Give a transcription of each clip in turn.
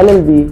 LLB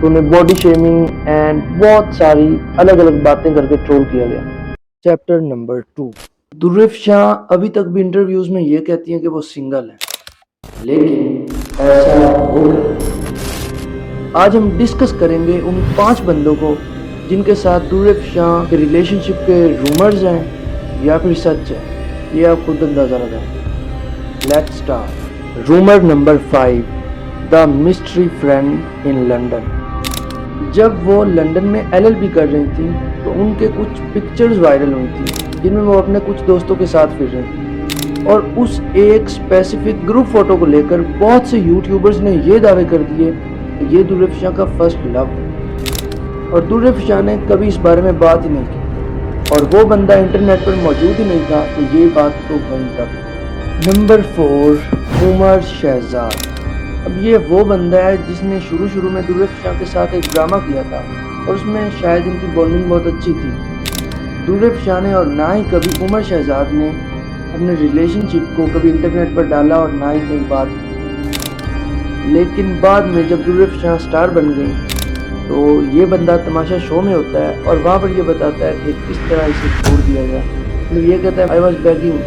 تو انہیں body shaming and بہت ساری الگ الگ باتیں کر کے ٹرول کیا گیا۔ Chapter number 2۔ دریف شاہ ابھی تک بھی انٹرویوز میں یہ کہتی ہیں کہ وہ سنگل ہیں، لیکن ایسا ہو گیا۔ آج ہم ڈسکس کریں گے ان 5 بندوں کو جن کے ساتھ دریف شاہ کے ریلیشن شپ کے رومرز ہیں یا پھر سچ ہے، یہ آپ خود اندازہ لگائیں۔ Let's start. Rumour number 5، the mystery friend in London. جب وہ لنڈن میں LLB کر رہی تھی تو ان کے کچھ پکچرز وائرل ہوئی تھی جن میں وہ اپنے کچھ دوستوں کے ساتھ پھر رہی تھی، اور اس ایک اسپیسیفک گروپ فوٹو کو لے کر بہت سے یوٹیوبرز نے یہ دعوے کر دیے کہ یہ دریف شاہ کا فرسٹ لو، اور دریف شاہ نے کبھی اس بارے میں بات ہی نہیں کی، اور وہ بندہ انٹرنیٹ پر موجود ہی نہیں تھا، تو یہ بات تو وہیں تک۔ نمبر 4، عمر شہزاد۔ اب یہ وہ بندہ ہے جس نے شروع میں دریف شاہ کے ساتھ ایک ڈرامہ کیا تھا، اور اس میں شاید ان کی بانڈنگ بہت اچھی تھی۔ دریف شاہ نے اور نہ ہی کبھی عمر شہزاد نے اپنے ریلیشن شپ کو کبھی انٹرنیٹ پر ڈالا اور نہ ہی کہیں بات کی، لیکن بعد میں جب دریف شاہ سٹار بن گئی تو یہ بندہ تماشا شو میں ہوتا ہے اور وہاں پر یہ بتاتا ہے کہ کس طرح اسے چھوڑ دیا گیا۔ یہ کہتا ہے آئی واز بیگنگ،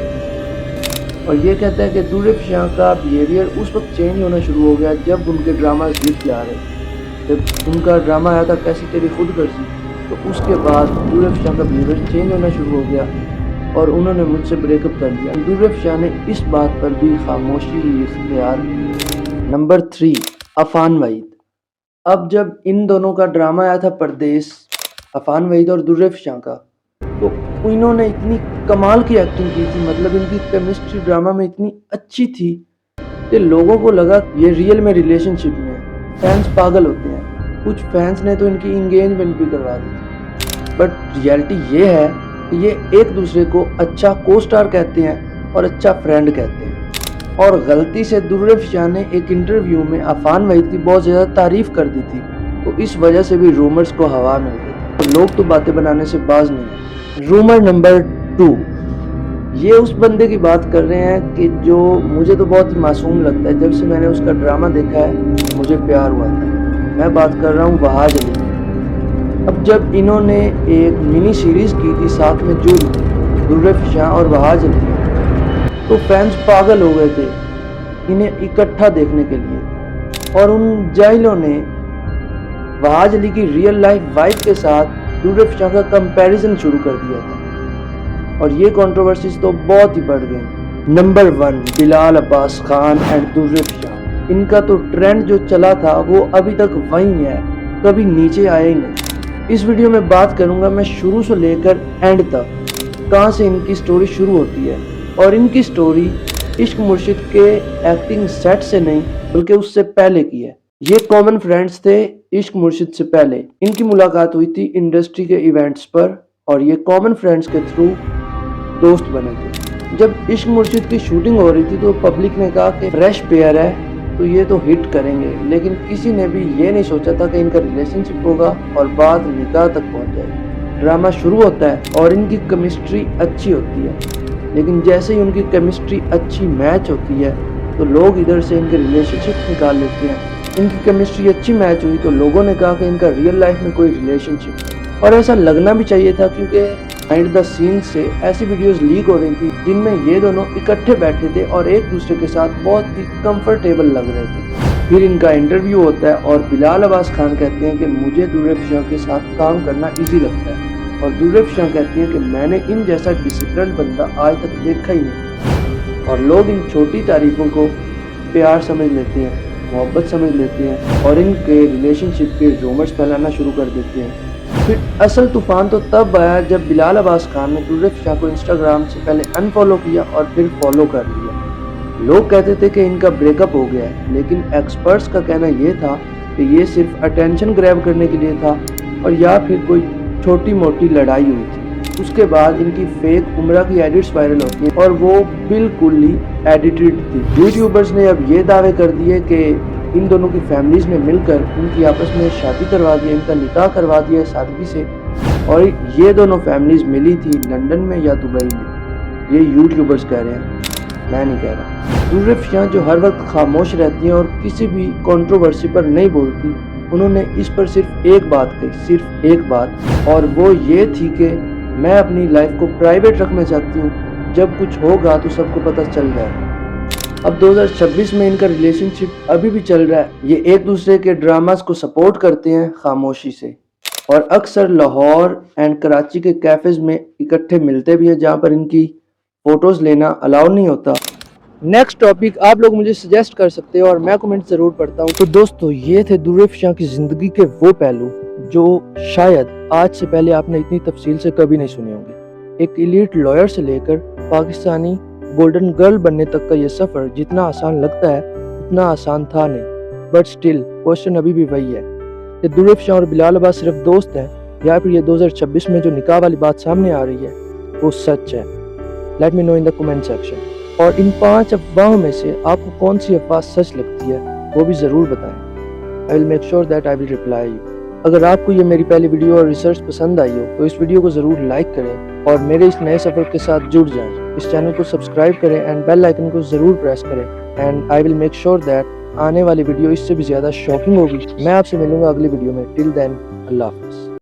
اور یہ کہتا ہے کہ دریف شاہ کا بیہیویئر اس وقت چینج ہونا شروع ہو گیا جب ان کے ڈراماز ہٹ جا رہے تھے۔ جب ان کا ڈرامہ آیا تھا کیسی تیری خود غرضی، تو اس کے بعد دریف شاہ کا بیہیویئر چینج ہونا شروع ہو گیا اور انہوں نے مجھ سے بریک اپ کر دیا۔ دریف شاہ نے اس بات پر بھی خاموشی اختیار کی۔ نمبر 3، عفان وحید۔ اب جب ان دونوں کا ڈرامہ آیا تھا پردیس، عفان وحید اور دریف شاہ کا، تو انہوں نے اتنی کمال کی ایکٹنگ کی تھی، مطلب ان کی کیمسٹری ڈرامہ میں اتنی اچھی تھی کہ لوگوں کو لگا یہ ریئل میں ریلیشن شپ میں ہے۔ فینس پاگل ہوتے ہیں، کچھ فینس نے تو ان کی انگیجمنٹ بھی کروا دی تھی، بٹ ریئلٹی یہ ہے کہ یہ ایک دوسرے کو اچھا کو سٹار کہتے ہیں اور اچھا فرینڈ کہتے ہیں۔ اور غلطی سے دریف شاہ نے ایک انٹرویو میں عفان وحید کی بہت زیادہ تعریف کر دی تھی، تو اس وجہ سے بھی رومرز کو ہوا مل گئی، اور لوگ تو باتیں بنانے سے باز نہیں ہیں۔ رومر نمبر 2، یہ اس بندے کی بات کر رہے ہیں کہ جو مجھے تو بہت ہی معصوم لگتا ہے، جب سے میں نے اس کا ڈرامہ دیکھا ہے مجھے پیار ہوا تھا۔ میں بات کر رہا ہوں وہاج علی کی۔ اب جب انہوں نے ایک منی سیریز کی تھی ساتھ میں دریف شاہ اور وہاج علی، تو فینس پاگل ہو گئے تھے انہیں اکٹھا دیکھنے کے لیے، اور ان جاہلوں نے وہاج علی کی ریئل لائف وائف کے ساتھ دریف شاہ کا کمپیریزن شروع کر دیا تھا، اور یہ کنٹروورسیز تو بہت ہی بڑھ گئی۔ نمبر 1، بلال عباس خان اینڈ دریف شاہ۔ ان کا تو ٹرینڈ جو چلا تھا وہ ابھی تک وہیں ہے، کبھی نیچے آیا ہی نہیں۔ اس ویڈیو میں بات کروں گا میں شروع سے لے کر اینڈ تک، کہاں سے ان کی سٹوری شروع ہوتی ہے، اور ان کی سٹوری عشق مرشد کے ایکٹنگ سیٹ سے نہیں بلکہ اس سے پہلے کی ہے۔ یہ کامن فرینڈز تھے عشق مرشد سے پہلے، ان کی ملاقات ہوئی تھی انڈسٹری کے ایونٹس پر، اور یہ کامن فرینڈز کے تھرو دوست بنے تھے۔ جب عشق مرشد کی شوٹنگ ہو رہی تھی تو پبلک نے کہا کہ فریش پیئر ہے تو یہ تو ہٹ کریں گے، لیکن کسی نے بھی یہ نہیں سوچا تھا کہ ان کا ریلیشن شپ ہوگا اور بات نکاح تک پہنچ جائے گی۔ ڈرامہ شروع ہوتا ہے اور ان کی کیمسٹری اچھی ہوتی ہے، لیکن جیسے ہی ان کی کیمسٹری اچھی میچ ہوتی ہے تو لوگ ادھر سے ان کے ریلیشن شپ نکال لیتے ہیں۔ ان کی کیمسٹری اچھی میچ ہوئی تو لوگوں نے کہا کہ ان کا ریئل لائف میں کوئی ریلیشن شپ، اور ایسا لگنا بھی چاہیے تھا کیونکہ بہائنڈ دا سینز سے ایسی ویڈیوز لیک ہو رہی تھی جن میں یہ دونوں اکٹھے بیٹھے تھے اور ایک دوسرے کے ساتھ بہت ہی کمفرٹیبل لگ رہے تھے۔ پھر ان کا انٹرویو ہوتا ہے اور بلال عباس خان کہتے ہیں کہ مجھے دریف شاہ کے ساتھ کام کرنا ایزی لگتا ہے، اور دریف شاہ کہتی ہیں کہ میں نے ان جیسا ڈسپلن بندہ آج تک دیکھا ہی نہیں، اور لوگ ان چھوٹی تعریفوں کو پیار سمجھ لیتے ہیں، محبت سمجھ لیتے ہیں، اور ان کے ریلیشن شپ کے رومرز پھیلانا شروع کر دیتے ہیں۔ پھر اصل طوفان تو تب آیا جب بلال عباس خان نے دریف شاہ کو انسٹاگرام سے پہلے انفالو کیا اور پھر فالو کر لیا۔ لوگ کہتے تھے کہ ان کا بریک اپ ہو گیا ہے، لیکن ایکسپرٹس کا کہنا یہ تھا کہ یہ صرف اٹینشن گریب کرنے کے لیے تھا، اور یا پھر کوئی چھوٹی موٹی لڑائی ہوئی تھی۔ اس کے بعد ان کی فیک عمرہ کی ایڈٹس وائرل ہوتی ہیں اور وہ بالکل ہی ایڈیٹڈ تھی۔ یوٹیوبرز نے اب یہ دعوے کر دیے کہ ان دونوں کی فیملیز نے مل کر ان کی آپس میں شادی کروا دی، ان کا نکاح کروا دیا سادگی سے، اور یہ دونوں فیملیز ملی تھی لنڈن میں یا دبئی میں۔ یہ یوٹیوبرز کہہ رہے ہیں، میں نہیں کہہ رہا۔ دریف شاہ جو ہر وقت خاموش رہتی ہیں اور کسی بھی کنٹروورسی پر نہیں بولتی، انہوں نے اس پر صرف ایک بات کہی، صرف ایک بات، اور وہ یہ تھی کہ میں اپنی لائف کو پرائیویٹ رکھنا چاہتی ہوں، جب کچھ ہوگا تو سب کو پتہ چل جائے گا۔ اب 2026 میں ان کا ریلیشن شپ ابھی بھی چل رہا ہے، یہ ایک دوسرے کے ڈراماز کو سپورٹ کرتے ہیں خاموشی سے، اور اکثر لاہور اینڈ کراچی کے کیفیز میں اکٹھے ملتے بھی ہیں جہاں پر ان کی فوٹوز لینا الاؤ نہیں ہوتا۔ نیکسٹ ٹاپک آپ لوگ مجھے سجیسٹ کر سکتے ہو اور میں کمنٹ ضرور پڑھتا ہوں۔ تو دوستو یہ تھے در افشاں کی زندگی کے وہ پہلو جو شاید آج سے پہلے آپ نے اتنی تفصیل سے کبھی نہیں سنے ہوں گے۔ ایک ایلیٹ لائر سے لے کر پاکستانی گولڈن گرل بننے تک کا یہ سفر جتنا آسان لگتا ہے اتنا آسان تھا نہیں، بٹ سٹل کوشچن ابھی بھی وہی ہے کہ در افشاں اور بلال عباس صرف دوست ہیں یا پھر یہ 2026 میں جو نکاح والی بات سامنے آ رہی ہے وہ سچ ہے؟ لیٹ می نو ان دا کمنٹ سیکشن۔ اور ان 5 افواہوں میں سے آپ کو کون سی افواہ سچ لگتی ہے وہ بھی ضرور بتائیں۔ I will make sure that I will reply you۔ اگر آپ کو یہ میری پہلی ویڈیو اور ریسرچ پسند آئی ہو تو اس ویڈیو کو ضرور لائک کریں اور میرے اس نئے سفر کے ساتھ جڑ جائیں۔ اس چینل کو سبسکرائب کریں اینڈ بیل آئیکن کو ضرور پریس کریں، and I will make sure that آنے والی ویڈیو اس سے بھی زیادہ شاکنگ ہوگی۔ میں آپ سے ملوں گا اگلی ویڈیو میں۔ ٹل دین اللہ حافظ۔